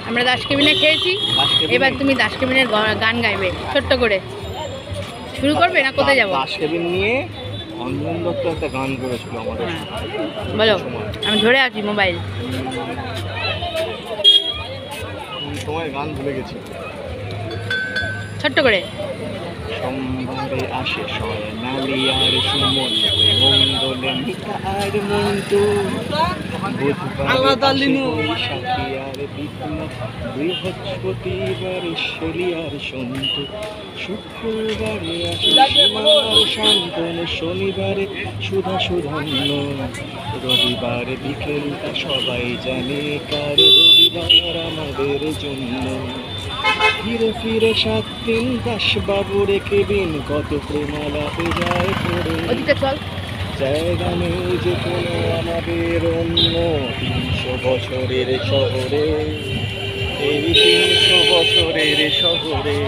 আমরা দাস কেবিনে খেয়েছি, এবার তুমি দাস কেবিনের গান গাইবে ছোট্ট করে। শুরু করবে না কোথায় যাবো? দাস কেবিন নিয়ে অঞ্জন দত্ত একটা গান করেছিল আমাদের। বলো, আমি ধরে আছি মোবাইল। তোমার গান ভুলে গেছি। ছোট্ট করে। সোমবারে আসে নালিয়ার সুমন মঙ্গলে মিতা আর মন্টু, বুধবারে বৈশাখী আর বিঘ্ন, বৃহস্পতিবারে শলি আর সন্তু, শুক্রবারে আসে সীমার শান্তন, শনিবারে সুধা সুধান্য, রবিবারে বিকেলটা সবাই জানে কার, রবিবার আমাদের জন্য। ফিরে ফিরে 7 দিন দাসবাবু রেখে দিন, কত প্রেমালাপে যায় পড়ে। জায়গা নেই যে কোনো আমাদের অন্য 300 বছরের শহরে, এই 300 বছরের শহরে।